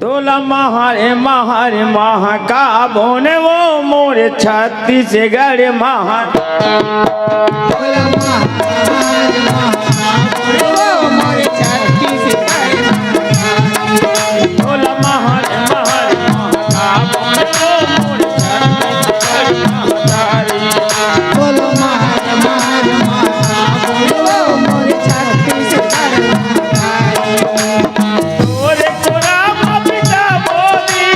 तोला महारे महारे महाका बोने वो मोरे छत्तीसगढ़ महा तोला महारे महारे महाका बोने वो मोरे छत्तीसगढ़ महातारी तोला महारे महारे महाका बोने वो मोरे छत्तीसगढ़ महातारी तोरे कोरा बापिता बोली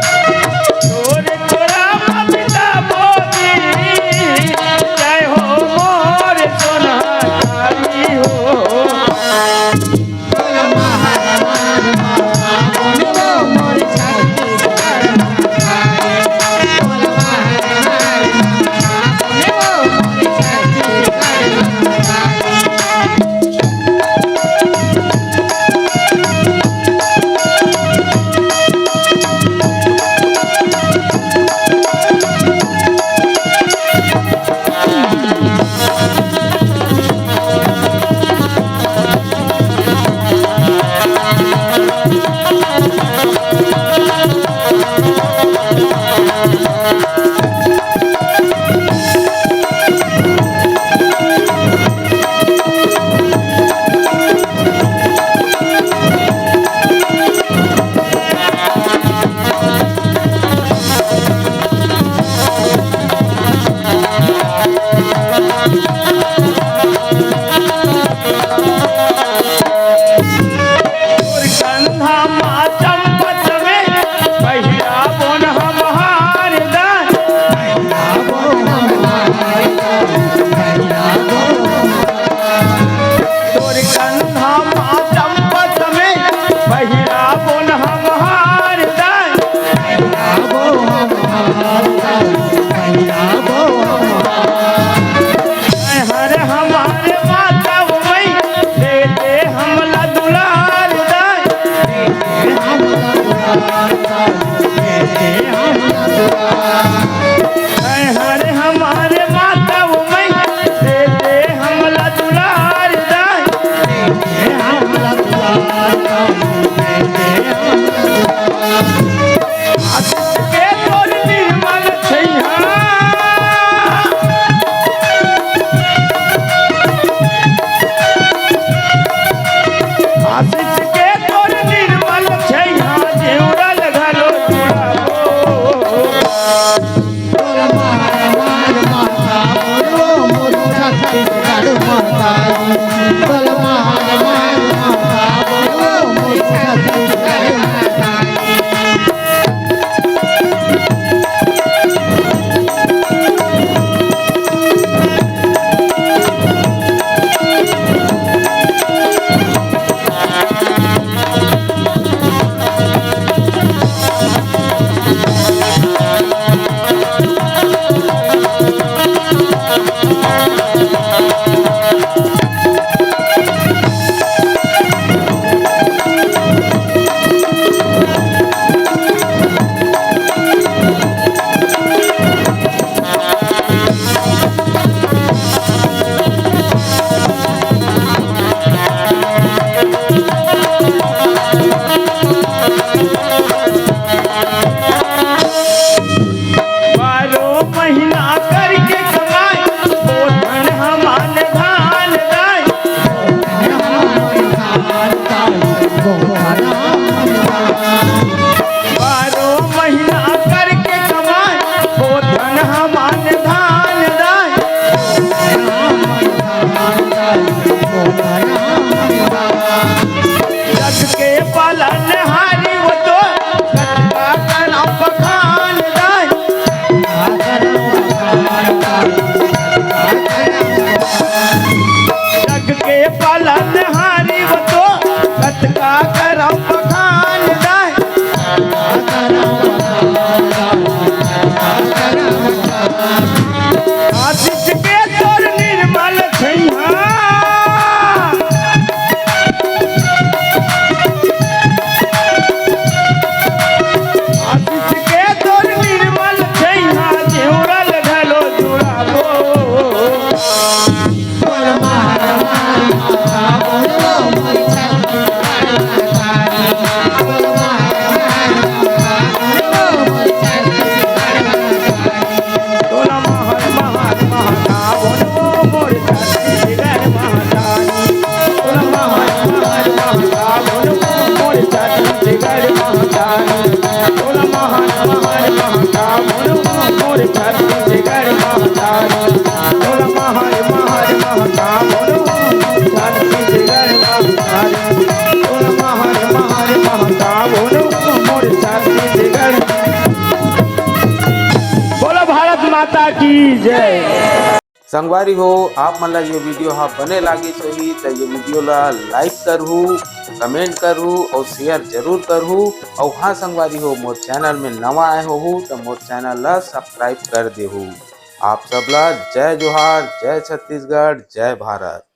तोरे कोरा बापिता बोली जय हो मोरे सोनारी हो तोला महारे महारे महाका बोने वो मोरे छत्तीसगढ़ महातारी तोला महारे महारे महाका बोने वो मोरे छत्तीसगढ़ महातारी तोर कंधा मा चंपत में पहिरा बोन हम हार दान तोर कंधा मा चंपत में पहिरा बोन हम हार दान हर हमारे माता वही दे दे हमला दुलार दान हर हमारे माता वही दे दे हमला दुलार दान आशीष के तोर निर्मल छैहा आशीष के तोर निर्मल छैहा जेउरल घरो जुड़ाबो तोला महारे महारे महाका बोने वो मोरे छत्तीसगढ़ महातारी तोला महारे महारे महाका बोने वो मोरे छत्तीसगढ़ महातारी मोर छत्तीसगढ़ महतारी बोल महर महर महता बोलो छत्तीसगढ़ महतारी बोल महर महर महता बोलो मोर छत्तीसगढ़। बोलो भारत माता की जय। संगवारी हो आप मन ला ये वीडियो हा बने लागी होही तो ये वीडियो ला लाइक करहू, कमेंट करहू और शेयर जरूर करहू। और हाँ संगवारी हो मोर चैनल में नवा आए हो तो मोर चैनल ला सब्सक्राइब कर देहू। आप सब ला जय जोहार, जय छत्तीसगढ़, जय भारत।